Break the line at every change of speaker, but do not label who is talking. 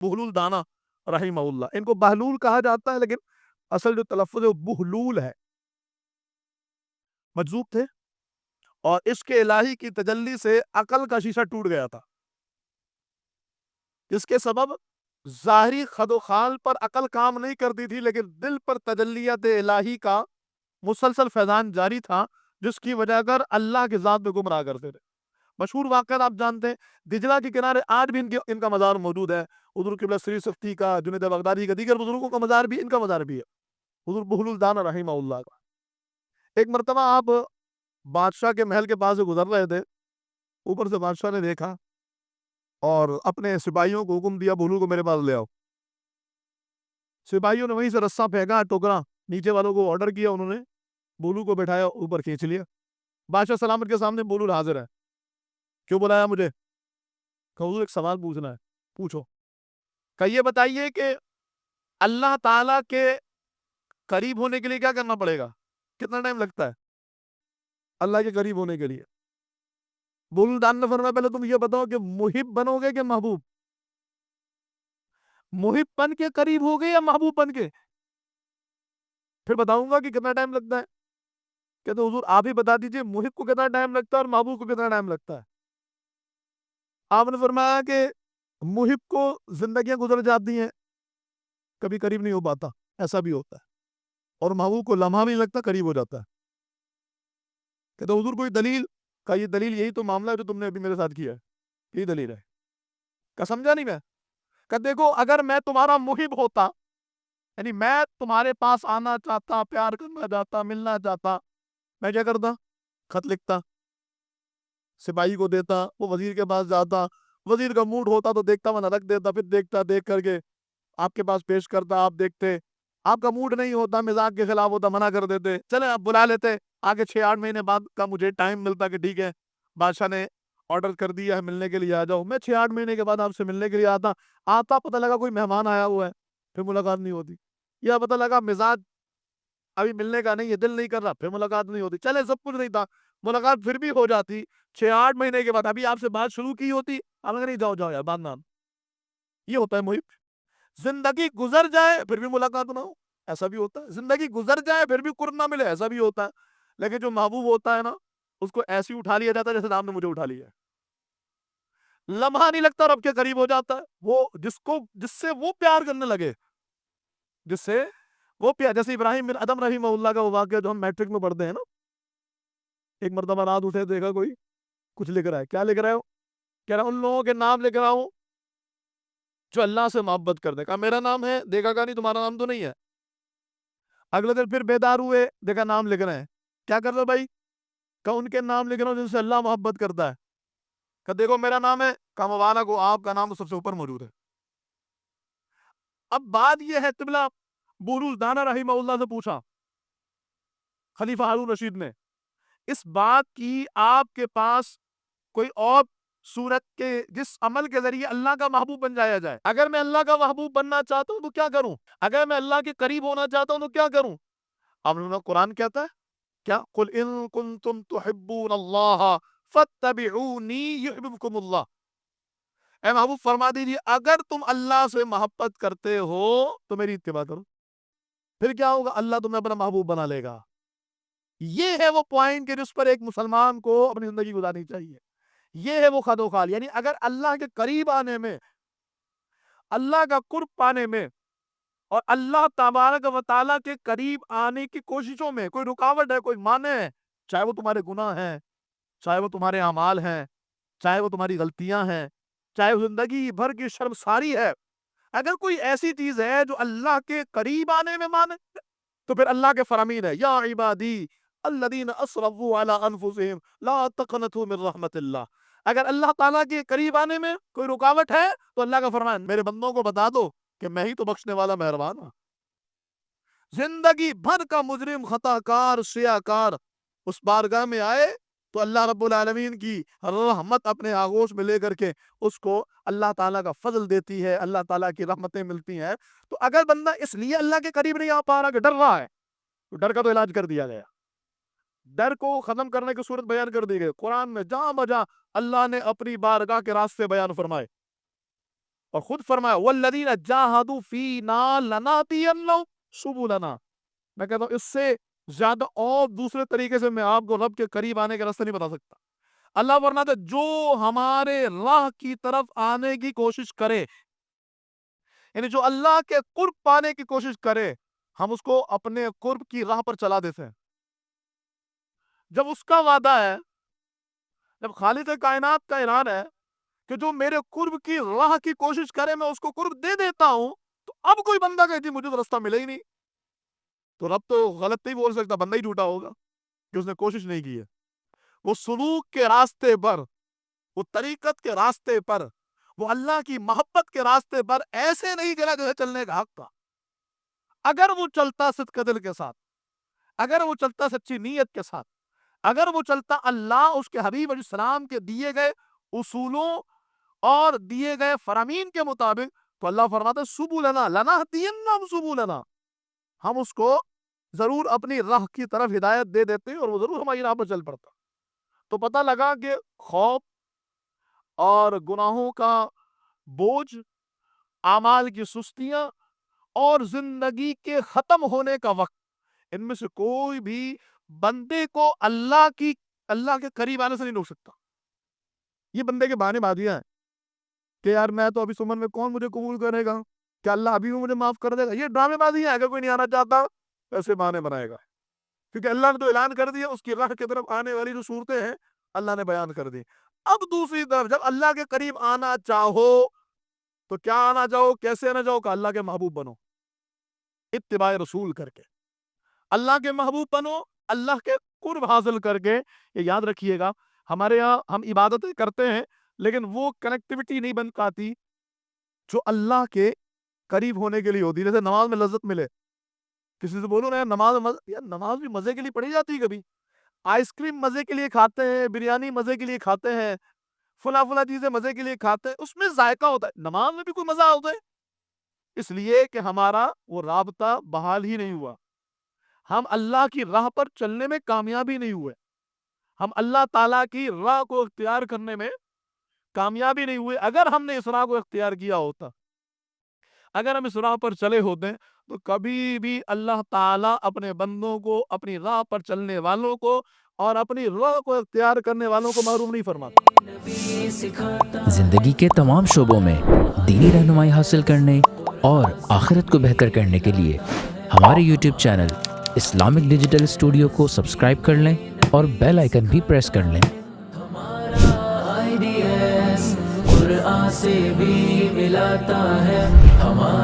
بہلول دانا رحمہ اللہ، ان کو بہلول کہا جاتا ہے لیکن اصل جو تلفظ ہے وہ بہلول ہے. مجذوب تھے اور اس کے الہی کی تجلی سے عقل کا شیشہ ٹوٹ گیا تھا، جس کے سبب ظاہری خد و خال پر عقل کام نہیں کرتی تھی، لیکن دل پر تجلیات الہی کا مسلسل فیضان جاری تھا، جس کی وجہ کر اللہ کے ذات میں گمراہ کرتے تھے. مشہور واقعات آپ جانتے ہیں، دجلہ کے کنارے آج بھی ان کا مزار موجود ہے. حضور قبلہ سری سفتی کا، جنید بغدادی کا، دیگر بزرگوں کا مزار بھی ان کا مزار بھی ہے، حضور بہلول دانا رحمہ اللہ کا. ایک مرتبہ آپ بادشاہ کے محل کے پاس سے گزر رہے تھے، اوپر سے بادشاہ نے دیکھا اور اپنے سپاہیوں کو حکم دیا بہلول کو میرے پاس لے آؤ. سپاہیوں نے وہیں سے رسہ پھینکا، ٹوکرا، نیچے والوں کو آرڈر کیا، انہوں نے بہلول کو بٹھایا، اوپر کھینچ لیا. بادشاہ سلامت کے سامنے بہلول حاضر ہے. کیوں بلایا مجھے؟ کہ حضور ایک سوال پوچھنا ہے. پوچھو. کہ یہ بتائیے کہ اللہ تعالیٰ کے قریب ہونے کے لیے کیا کرنا پڑے گا؟ کتنا ٹائم لگتا ہے اللہ کے قریب ہونے کے لیے؟ بہلول دان نے فرمایا پہلے تم یہ بتاؤ کہ محب بنو گے کہ محبوب؟ محب بن کے قریب ہو گے یا محبوب بن کے؟ پھر بتاؤں گا کہ کتنا ٹائم لگتا ہے. کہتے حضور آپ ہی بتا دیجئے محب کو کتنا ٹائم لگتا ہے اور محبوب کو کتنا ٹائم لگتا ہے. آپ نے فرمایا کہ محب کو زندگیاں گزر جاتی ہیں، کبھی قریب نہیں ہو پاتا، ایسا بھی ہوتا ہے، اور محبوب کو لمحہ بھی نہیں لگتا، قریب ہو جاتا ہے. کہتے حضور کوئی دلیل؟ کہ یہ دلیل یہی تو معاملہ ہے جو تم نے ابھی میرے ساتھ کیا ہے، یہی دلیل ہے. کہ سمجھا نہیں میں؟ کہ دیکھو اگر میں تمہارا محب ہوتا، یعنی میں تمہارے پاس آنا چاہتا، پیار کرنا چاہتا، ملنا چاہتا، میں کیا کرتا؟ خط لکھتا، سپاہی کو دیتا، وہ وزیر کے پاس جاتا، وزیر کا موڈ ہوتا تو دیکھتا میں رکھ دیتا، پھر دیکھتا، دیکھ کر کے آپ کے پاس پیش کرتا، آپ دیکھتے، آپ کا موڈ نہیں ہوتا، مزاج کے خلاف ہوتا، منع کر دیتے، چلے آپ بلا لیتے. آگے 6-8 مہینے بعد کا مجھے ٹائم ملتا کہ ٹھیک ہے بادشاہ نے آرڈر کر دیا ہے ملنے کے لیے آ جاؤ. میں 6-8 مہینے کے بعد آپ سے ملنے کے لیے آتا پتہ لگا کوئی مہمان آیا ہوا ہے، پھر ملاقات نہیں ہوتی. یا پتہ لگا مزاج ابھی ملنے کا نہیں ہے، دل نہیں کر رہا، پھر ملاقات نہیں ہوتی. چلے سب کچھ نہیں تھا، ملاقات پھر بھی ہو جاتی. 6-8 مہینے کے بعد ابھی آپ سے بات شروع کی ہوتی، اب اگر نہیں جاؤ جاؤ یار، بات نہ. یہ ہوتا ہے محب. زندگی گزر جائے پھر بھی ملاقات نہ ہو، ایسا بھی ہوتا ہے. زندگی گزر جائے پھر بھی قرب نہ ملے، ایسا بھی ہوتا ہے. لیکن جو محبوب ہوتا ہے نا، اس کو ایسی اٹھا لیا جاتا ہے جیسے رام نے مجھے اٹھا لیا ہے. لمحہ نہیں لگتا رب کے قریب ہو جاتا ہے. وہ جس سے وہ پیار کرنے لگے، جس سے وہ پیار، جیسے ابراہیم بن ادم رحمہ اللہ کا وہ واقعہ جو ہم میٹرک میں پڑھتے ہیں نا. ایک مرتبہ رات اٹھے، دیکھا کوئی کچھ لکھ رہا ہے. کیا لکھ رہے ہو؟ کہہ رہا ان لوگوں کے نام لکھ رہا ہوں جو اللہ سے محبت کر دے. کہا میرا نام ہے؟ دیکھا کہ نہیں تمہارا نام تو نہیں ہے. اگلے دن پھر بیدار ہوئے، دیکھا نام لکھ رہے ہیں. کیا کر رہے ہو بھائی؟ کہ ان کے نام لکھ رہا ہوں جن سے اللہ محبت کرتا ہے. کہ دیکھو میرا نام ہے. کہ مبارک ہو، آپ کا نام تو سب سے اوپر موجود ہے. اب بات یہ ہے، قبلہ بہلول دانا رحمہ اللہ سے پوچھا خلیفہ ہارون رشید نے، اس بات کی آپ کے پاس کوئی اور صورت کے جس عمل کے ذریعے اللہ کا محبوب بن جایا جائے؟ اگر میں اللہ کا محبوب بننا چاہتا ہوں تو کیا کروں؟ اگر میں اللہ کے قریب ہونا چاہتا ہوں تو کیا کروں؟ اب قرآن کہتا ہے کیا؟ قل ان کنتم تحبون اللہ فاتبعونی یحببکم اللہ. اے محبوب فرما دیجیے اگر تم اللہ سے محبت کرتے ہو تو میری اتباع کرو. پھر کیا ہوگا؟ اللہ تمہیں اپنا محبوب بنا لے گا. یہ ہے وہ پوائنٹ کہ جس پر ایک مسلمان کو اپنی زندگی گزارنی چاہیے. یہ ہے وہ خد و خال. یعنی اگر اللہ کے قریب آنے میں، اللہ کا قرب پانے میں اور اللہ تبارک و تعالیٰ کے قریب آنے کی کوششوں میں کوئی رکاوٹ ہے، کوئی مانع ہے، چاہے وہ تمہارے گناہ ہیں، چاہے وہ تمہارے اعمال ہیں، چاہے وہ تمہاری غلطیاں ہیں، چاہے وہ زندگی بھر کی شرمساری ہے، اگر کوئی ایسی چیز ہے جو اللہ کے قریب آنے میں مانے، تو پھر اللہ کے فرامین ہے یا عبادی الذین اسرفوا علی انفسہم لا تقنطوا من رحمت اللہ. اگر اللہ تعالیٰ کے قریب آنے میں کوئی رکاوٹ ہے تو اللہ کا فرمان، میرے بندوں کو بتا دو کہ میں ہی تو بخشنے والا مہربان ہوں. زندگی بھر کا مجرم، خطا کار، سیاہ کار اس بارگاہ میں آئے تو اللہ رب العالمین کی رحمت اپنے آغوش میں لے کر کے اس کو اللہ تعالیٰ کا فضل دیتی ہے، اللہ تعالیٰ کی رحمتیں ملتی ہیں. تو اگر بندہ اس لیے اللہ کے قریب نہیں آ پا رہا کہ ڈر رہا ہے، تو ڈر کا تو علاج کر دیا گیا. ڈر کو ختم کرنے کی صورت بیان کر دی گئی. قرآن میں جہاں بجا اللہ نے اپنی بارگاہ کے راستے بیان فرمائے. اور خود فرمایا والذین جاہدوا فینا لنہدینہم سبلنا. میں کہتا ہوں اس سے زیادہ اور دوسرے طریقے سے میں آپ کو رب کے قریب آنے کا راستہ نہیں بتا سکتا. اللہ فرماتا ہے جو ہمارے راہ کی طرف آنے کی کوشش کرے، یعنی جو اللہ کے قرب پانے کی کوشش کرے، ہم اس کو اپنے قرب کی راہ پر چلا دیتے ہیں. جب اس کا وعدہ ہے، جب خالق کائنات کا اعلان ہے کہ جو میرے قرب کی راہ کی کوشش کرے میں اس کو قرب دے دیتا ہوں، تو اب کوئی بندہ کہ جی مجھے تو راستہ ملے ہی نہیں، تو رب تو غلط نہیں بول سکتا، بندہ ہی جھوٹا ہوگا کہ اس نے کوشش نہیں کی ہے. وہ سلوک کے راستے پر، وہ طریقت کے راستے پر، وہ اللہ کی محبت کے راستے پر ایسے نہیں چلا جیسے چلنے کا حق تھا. اگر وہ چلتا صدق دل کے ساتھ، اگر وہ چلتا سچی نیت کے ساتھ، اگر وہ چلتا اللہ اس کے حبیب علیہ السلام کے دیے گئے اصولوں اور دیے گئے فرامین کے مطابق، تو اللہ فرماتا ہے سبلنا لنہدینہم سبلنا، ہم اس کو ضرور اپنی راہ کی طرف ہدایت دے دیتے اور وہ ضرور ہماری راہ پر چل پڑتا. تو پتہ لگا کہ خوف اور گناہوں کا بوجھ، اعمال کی سستیاں اور زندگی کے ختم ہونے کا وقت، ان میں سے کوئی بھی بندے کو اللہ کے قریب آنے سے نہیں روک سکتا. یہ بندے کے بہانے بازیاں ہیں کہ یار میں تو ابھی سمن میں کون مجھے قبول کرے گا، کہ اللہ ابھی بھی مجھے معاف کر دے گا. یہ ڈرامے بازی ہے. اگر کوئی نہیں آنا چاہتا ایسے بہانے بنائے گا، کیونکہ اللہ نے تو اعلان کر دیا، اس کی راہ کی طرف آنے والی جو صورتیں ہیں اللہ نے بیان کر دی. اب دوسری طرف جب اللہ کے قریب آنا چاہو تو کیا آنا چاہو، کیسے آنا چاہو؟ کہ اللہ کے محبوب بنو، اتباع رسول کر کے اللہ کے محبوب بنو، اللہ کے قرب حاصل کر کے. یہ یاد رکھیے گا، ہمارے یہاں ہم عبادتیں کرتے ہیں لیکن وہ کنیکٹیوٹی نہیں بن پاتی جو اللہ کے قریب ہونے کے لیے ہوتی. جیسے نماز میں لذت ملے، کسی سے بولو نا یار نماز بھی مزے کے لیے پڑھی جاتی ہے. کبھی آئس کریم مزے کے لیے کھاتے ہیں، بریانی مزے کے لیے کھاتے ہیں، فلاں چیزیں مزے کے لیے کھاتے ہیں، اس میں ذائقہ ہوتا ہے. نماز میں بھی کوئی مزہ ہوتا ہے، اس لیے کہ ہمارا وہ رابطہ بحال ہی نہیں ہوا، ہم اللہ کی راہ پر چلنے میں کامیابی نہیں ہوئے، ہم اللہ تعالیٰ کی راہ کو اختیار کرنے میں کامیابی نہیں ہوئے. اگر ہم نے اس راہ کو اختیار کیا ہوتا، اگر ہم اس راہ پر چلے ہوتے، تو کبھی بھی اللہ تعالیٰ اپنے بندوں کو، اپنی راہ پر چلنے والوں کو اور اپنی راہ کو اختیار کرنے والوں کو محروم نہیں فرماتا.
زندگی کے تمام شعبوں میں دینی رہنمائی حاصل کرنے اور آخرت کو بہتر کرنے کے لیے ہمارے YouTube channel Islamic digital studio کو سبسکرائب کر لیں اور بیل آئیکن بھی پریس کر لیں. قرآن سے بھی ملاتا ہے ہمارا